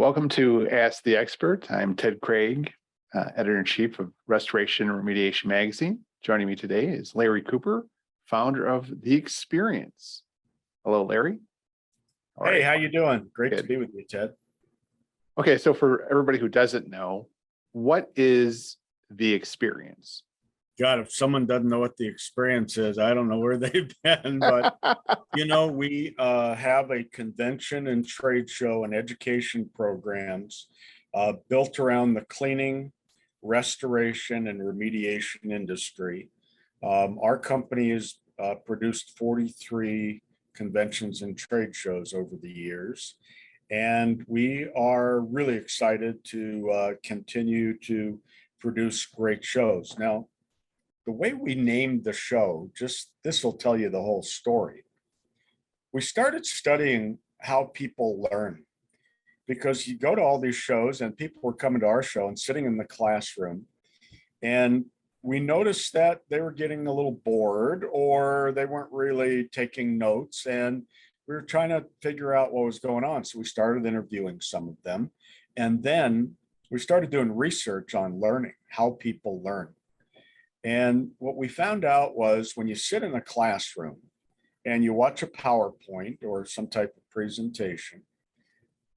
Welcome to Ask the Expert. I'm Ted Craig, Editor-in-Chief of Restoration and Remediation Magazine. Joining me today is Larry Cooper, founder of The Experience. Hello, Larry. Hey, how you doing? Great to Good. be with you, Ted. Okay, so for everybody who doesn't know, what is The Experience? God, if someone doesn't know what The Experience is, I don't know where they've been, but we have a convention and trade show and education programs built around the cleaning, restoration, and remediation industry. Our company has produced 43 conventions and trade shows over the years, and we are really excited to continue to produce great shows. Now, the way we named the show, just this will tell you the whole story. We started studying how people learn, because you go to all these shows and people were coming to our show and sitting in the classroom, and we noticed that they were getting a little bored or they weren't really taking notes, and we were trying to figure out what was going on. So we started interviewing some of them, and then we started doing research on learning, how people learn. And what we found out was when you sit in a classroom and you watch a PowerPoint or some type of presentation,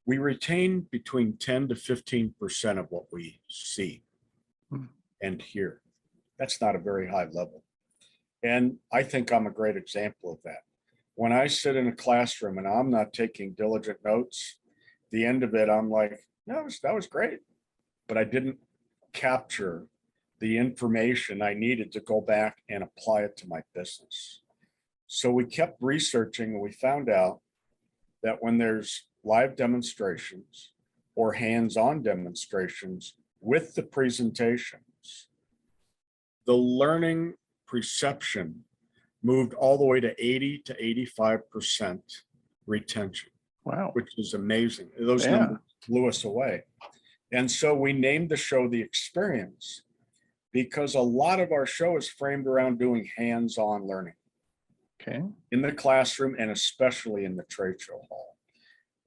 we retain between 10 to 15% of what we see and hear. That's not a very high level. And I think I'm a great example of that. When I sit in a classroom and I'm not taking diligent notes, the end of it, I'm like, no, that was great, but I didn't capture the information I needed to go back and apply it to my business. So we kept researching, and we found out that when there's live demonstrations or hands-on demonstrations with the presentations, the learning perception moved all the way to 80 to 85% retention. Wow. Which is amazing. Those numbers blew us away. And so we named the show The Experience, because a lot of our show is framed around doing hands-on learning. Okay. In the classroom and especially in the trade show hall.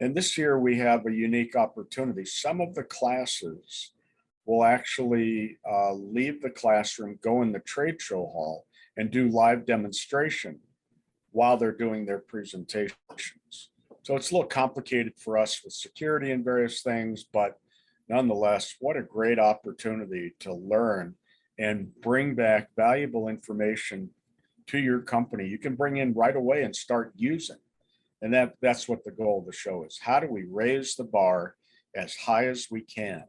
And this year we have a unique opportunity. Some of the classes will actually leave the classroom, go in the trade show hall, and do live demonstration while they're doing their presentations. So it's a little complicated for us with security and various things, but nonetheless, what a great opportunity to learn and bring back valuable information to your company. You can bring in right away and start using. And that's what the goal of the show is. How do we raise the bar as high as we can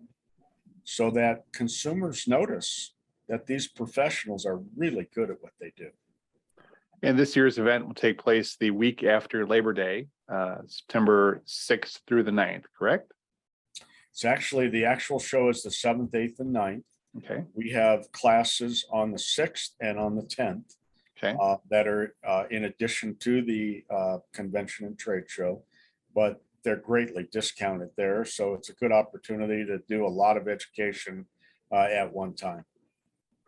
so that consumers notice that these professionals are really good at what they do? And this year's event will take place the week after Labor Day, September 6th through the 9th, correct? It's actually, the actual show is the 7th, 8th, and 9th. Okay. We have classes on the 6th and on the 10th. Okay. That are in addition to the convention and trade show, but they're greatly discounted there. So it's a good opportunity to do a lot of education at one time.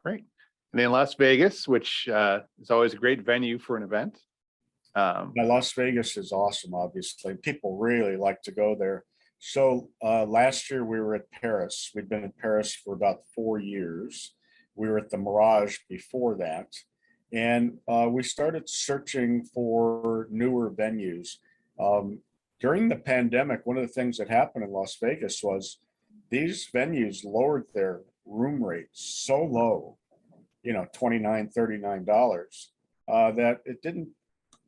Great. And then Las Vegas, which is always a great venue for an event. Now, Las Vegas is awesome, obviously. People really like to go there. So last year we were at Paris. We'd been in Paris for about 4 years. We were at the Mirage before that. And we started searching for newer venues. During the pandemic, one of the things that happened in Las Vegas was these venues lowered their room rates so low, $29, $39, that it didn't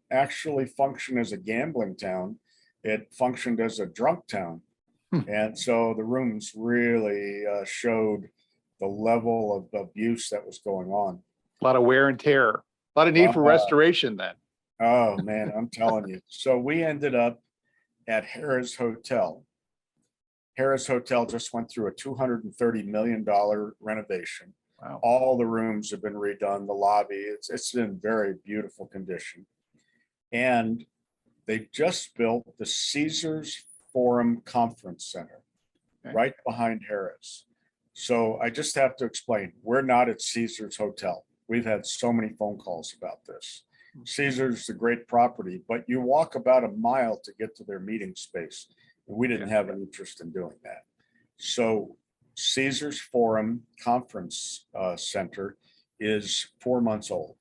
actually function as a gambling town. It functioned as a drunk town. And so the rooms really showed the level of abuse that was going on. A lot of wear and tear, a lot of need for restoration then. Oh man, I'm telling you. So we ended up at Harrah's Hotel. Harrah's Hotel just went through a $230 million renovation. Wow. All the rooms have been redone, the lobby, it's in very beautiful condition. And they just built the Caesars Forum Conference Center right behind Harrah's. So I just have to explain, we're not at Caesars Hotel. We've had so many phone calls about this. Caesars is a great property, but you walk about a mile to get to their meeting space. We didn't have an interest in doing that. So Caesars Forum Conference Center is 4 months old.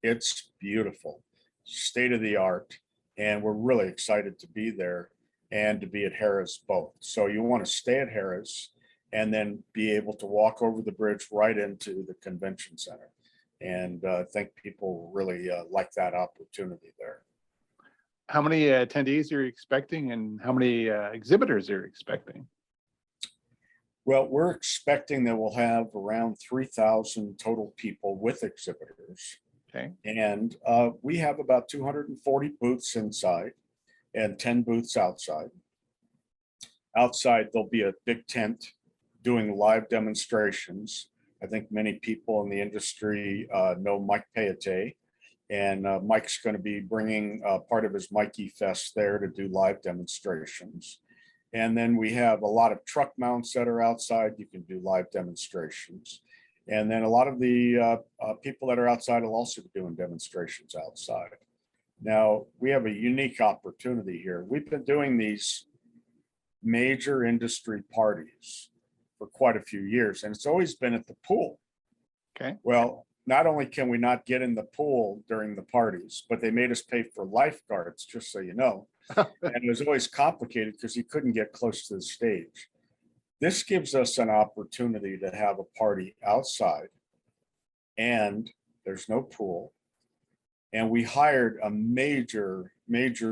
It's beautiful, state of the art, and we're really excited to be there and to be at Harrah's both. So you want to stay at Harrah's and then be able to walk over the bridge right into the convention center. And I think people really like that opportunity there. How many attendees are you expecting, and how many exhibitors are you expecting? Well, we're expecting that we'll have around 3,000 total people with exhibitors. Okay. And we have about 240 booths inside and 10 booths outside. Outside, there'll be a big tent doing live demonstrations. I think many people in the industry know Mike Payete, and Mike's going to be bringing part of his Mikey Fest there to do live demonstrations. And then we have a lot of truck mounts that are outside. You can do live demonstrations. And then a lot of the people that are outside will also be doing demonstrations outside. Now, we have a unique opportunity here. We've been doing these major industry parties for quite a few years, and it's always been at the pool. Okay. Well, not only can we not get in the pool during the parties, but they made us pay for lifeguards, just so you know. And it was always complicated because you couldn't get close to the stage. This gives us an opportunity to have a party outside, and there's no pool. And we hired a major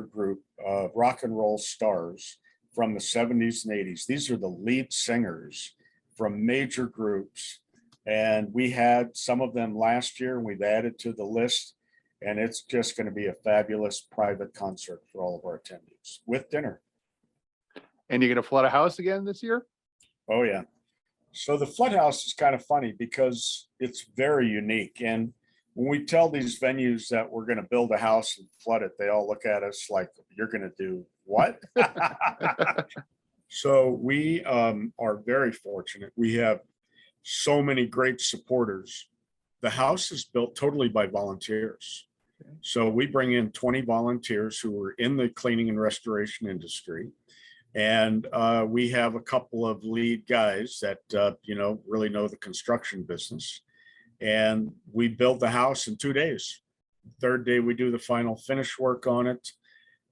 group of rock and roll stars from the 70s and 80s. These are the lead singers from major groups. And we had some of them last year, and we've added to the list. And it's just going to be a fabulous private concert for all of our attendees with dinner. And you're going to flood a house again this year? Oh, yeah. So the flood house is kind of funny because it's very unique. And when we tell these venues that we're going to build a house and flood it, they all look at us like, you're going to do what? So we are very fortunate. We have so many great supporters. The house is built totally by volunteers. So we bring in 20 volunteers who are in the cleaning and restoration industry. And we have a couple of lead guys that, really know the construction business. And we build the house in 2 days. Third day, we do the final finish work on it.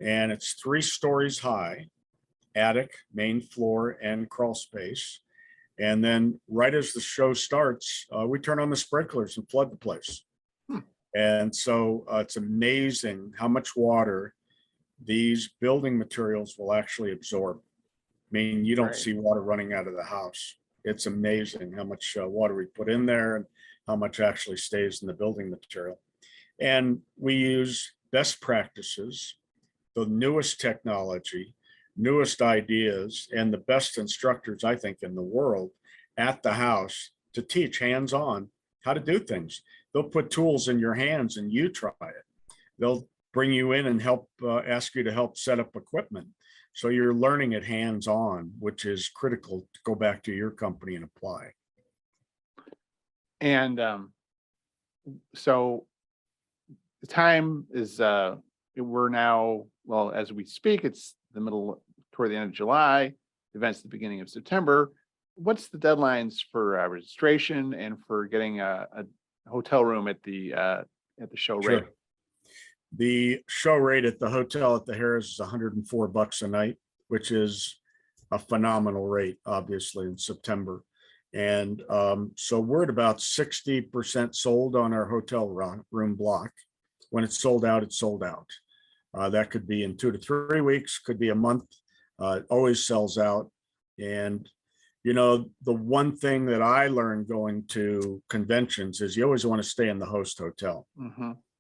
And it's 3 stories high, attic, main floor, and crawl space. And then right as the show starts, we turn on the sprinklers and flood the place. And so it's amazing how much water these building materials will actually absorb. I mean, you don't see water running out of the house. It's amazing how much water we put in there and how much actually stays in the building material. And we use best practices, the newest technology, newest ideas, and the best instructors, I think, in the world at the house to teach hands-on how to do things. They'll put tools in your hands and you try it. They'll bring you in and help ask you to help set up equipment. So you're learning it hands-on, which is critical to go back to your company and apply. And so the time is, we're now, well, as we speak, it's the middle toward the end of July, events the beginning of September. What's the deadlines for registration and for getting a hotel room at the show rate? Sure. The show rate at the hotel at the Harrah's is $104 a night, which is a phenomenal rate, obviously, in September. And so we're at about 60% sold on our hotel room block. When it's sold out, it's sold out. That could be in 2 to 3 weeks, could be a month. It always sells out. And the one thing that I learned going to conventions is you always want to stay in the host hotel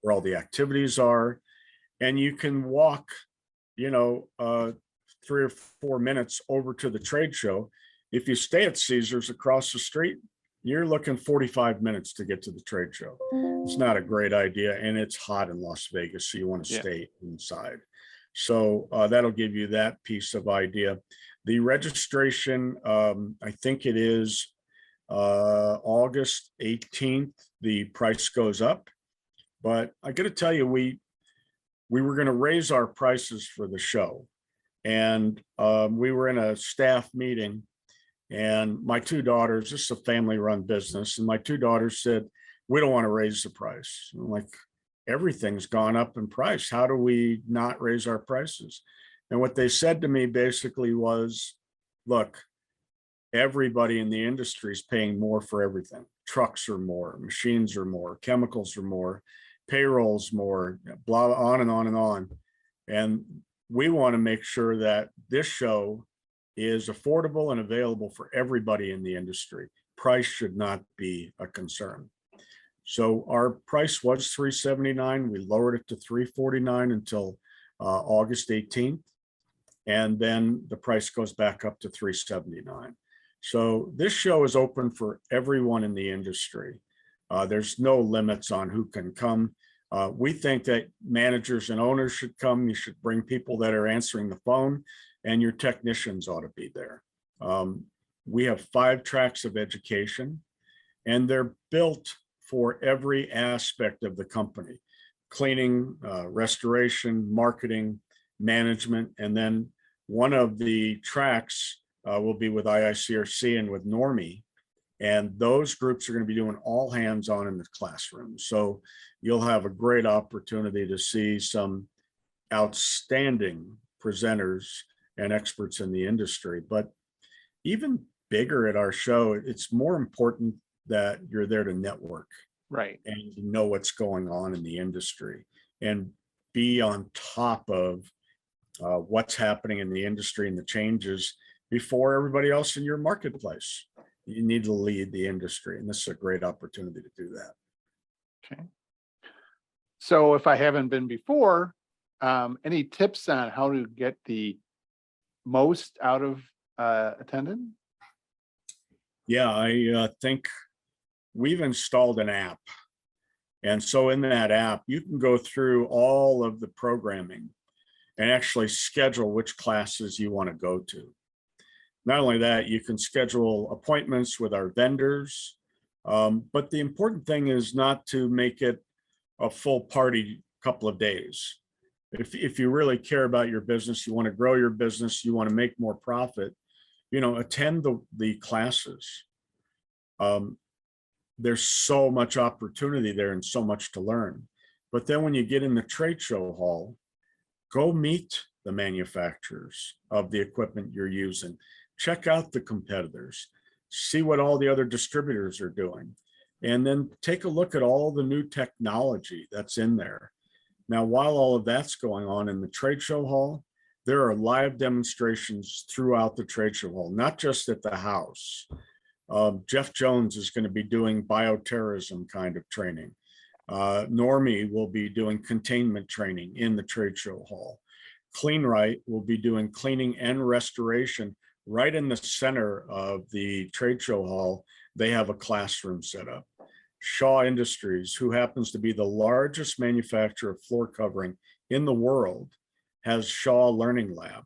where all the activities are. And you can walk, 3 or 4 minutes over to the trade show. If you stay at Caesars across the street, you're looking 45 minutes to get to the trade show. It's not a great idea. And it's hot in Las Vegas, so you want to stay inside. So that'll give you that piece of idea. The registration, I think it is August 18th, the price goes up. But I got to tell you, we were going to raise our prices for the show. And we were in a staff meeting, and my two daughters, this is a family run business, and my two daughters said, we don't want to raise the price. I'm like, everything's gone up in price. How do we not raise our prices? And what they said to me basically was, look, everybody in the industry is paying more for everything. Trucks are more, machines are more, chemicals are more, payrolls more, blah, on and on and on. And we want to make sure that this show is affordable and available for everybody in the industry. Price should not be a concern. So our price was $379. We lowered it to $349 until August 18th. And then the price goes back up to $379. So this show is open for everyone in the industry. There's no limits on who can come. We think that managers and owners should come. You should bring people that are answering the phone, and your technicians ought to be there. We have 5 tracks of education, and they're built for every aspect of the company: cleaning, restoration, marketing, management. And then one of the tracks will be with IICRC and with Normie. And those groups are going to be doing all hands on in the classroom. So you'll have a great opportunity to see some outstanding presenters and experts in the industry. But even bigger at our show, it's more important that you're there to network, Right. and to know what's going on in the industry and be on top of what's happening in the industry and the changes before everybody else in your marketplace. You need to lead the industry, and this is a great opportunity to do that. Okay. So if I haven't been before, any tips on how to get the most out of attending? Yeah, I think we've installed an app. And so in that app, you can go through all of the programming and actually schedule which classes you want to go to. Not only that, you can schedule appointments with our vendors. But the important thing is not to make it a full party couple of days. If you really care about your business, you want to grow your business, you want to make more profit, attend the classes. There's so much opportunity there and so much to learn. But then when you get in the trade show hall, go meet the manufacturers of the equipment you're using. Check out the competitors, see what all the other distributors are doing, and then take a look at all the new technology that's in there. Now, while all of that's going on in the trade show hall, there are live demonstrations throughout the trade show hall, not just at the house. Jeff Jones is going to be doing bioterrorism kind of training. Normie will be doing containment training in the trade show hall. CleanRight will be doing cleaning and restoration right in the center of the trade show hall. They have a classroom set up. Shaw Industries, who happens to be the largest manufacturer of floor covering in the world, has Shaw Learning Lab.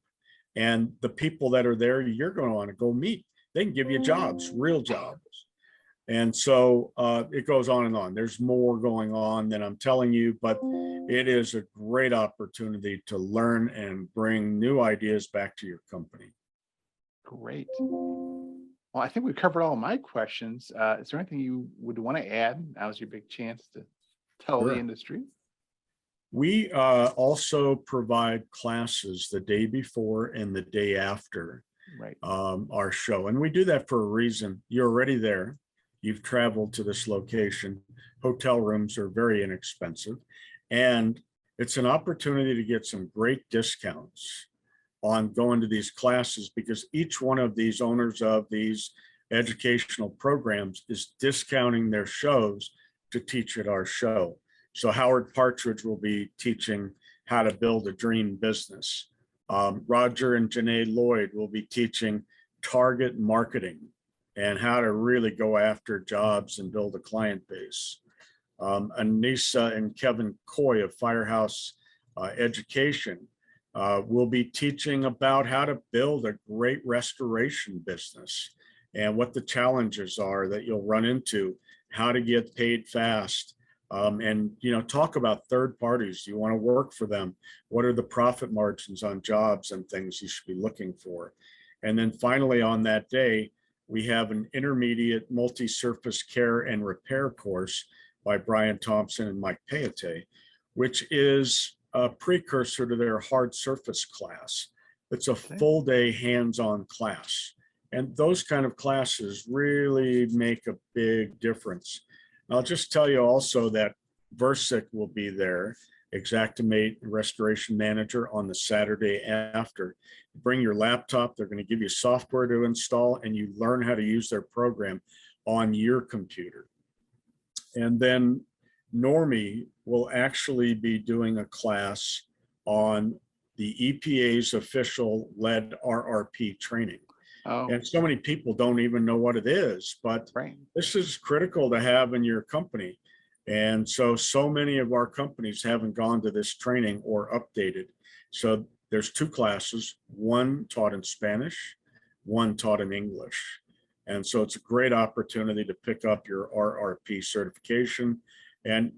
And the people that are there, you're going to want to go meet. They can give you jobs, real jobs. And so it goes on and on. There's more going on than I'm telling you, but it is a great opportunity to learn and bring new ideas back to your company. Great. Well, I think we covered all my questions. Is there anything you would want to add? Now's your big chance to tell the industry. We also provide classes the day before and the day after our show. And we do that for a reason. You're already there. You've traveled to this location. Hotel rooms are very inexpensive. And it's an opportunity to get some great discounts on going to these classes, because each one of these owners of these educational programs is discounting their shows to teach at our show. So Howard Partridge will be teaching how to build a dream business. Roger and Janae Lloyd will be teaching target marketing and how to really go after jobs and build a client base. Anissa and Kevin Coy of Firehouse Education will be teaching about how to build a great restoration business and what the challenges are that you'll run into, how to get paid fast, And, talk about third parties. You want to work for them. What are the profit margins on jobs and things you should be looking for? And then finally, on that day, we have an intermediate multi-surface care and repair course by Brian Thompson and Mike Payete, which is a precursor to their hard surface class. It's a full day hands-on class. And those kind of classes really make a big difference. I'll just tell you also that Versic will be there, Xactimate Restoration Manager, on the Saturday after. Bring your laptop. They're going to give you software to install, and you learn how to use their program on your computer. And then Normie will actually be doing a class on the EPA's official lead RRP training. Oh, And so many people don't even know what it is, but right. this is critical to have in your company. And so many of our companies haven't gone to this training or updated. So there's 2 classes, one taught in Spanish, one taught in English. And so it's a great opportunity to pick up your RRP certification. And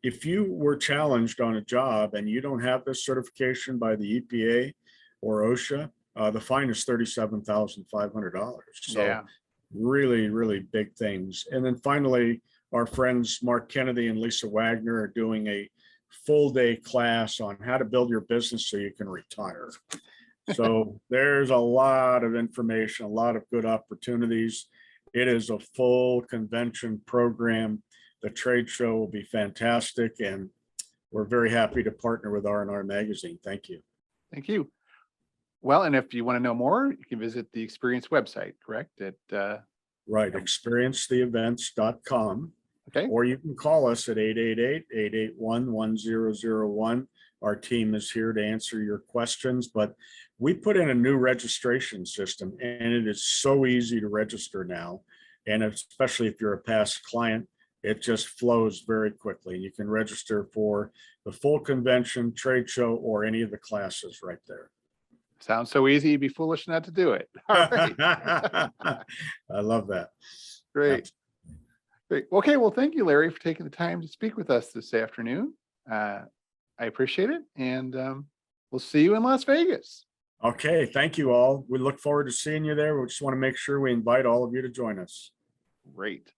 if you were challenged on a job and you don't have this certification by the EPA or OSHA, the fine is $37,500. So Yeah. really, really big things. And then finally, our friends Mark Kennedy and Lisa Wagner are doing a full day class on how to build your business so you can retire. So there's a lot of information, a lot of good opportunities. It is a full convention program. The trade show will be fantastic, and we're very happy to partner with R&R Magazine. Thank you. Thank you. Well, and if you want to know more, you can visit the Experience website, correct? Right, experiencetheevents.com. Okay. Or you can call us at 888-881-1001. Our team is here to answer your questions, but we put in a new registration system, and it is so easy to register now. And especially if you're a past client, it just flows very quickly. You can register for the full convention, trade show, or any of the classes right there. Sounds so easy, you'd be foolish not to do it. All right. I love that. Great. Great. Okay. Well, thank you, Larry, for taking the time to speak with us this afternoon. I appreciate it. And we'll see you in Las Vegas. Okay. Thank you all. We look forward to seeing you there. We just want to make sure we invite all of you to join us. Great.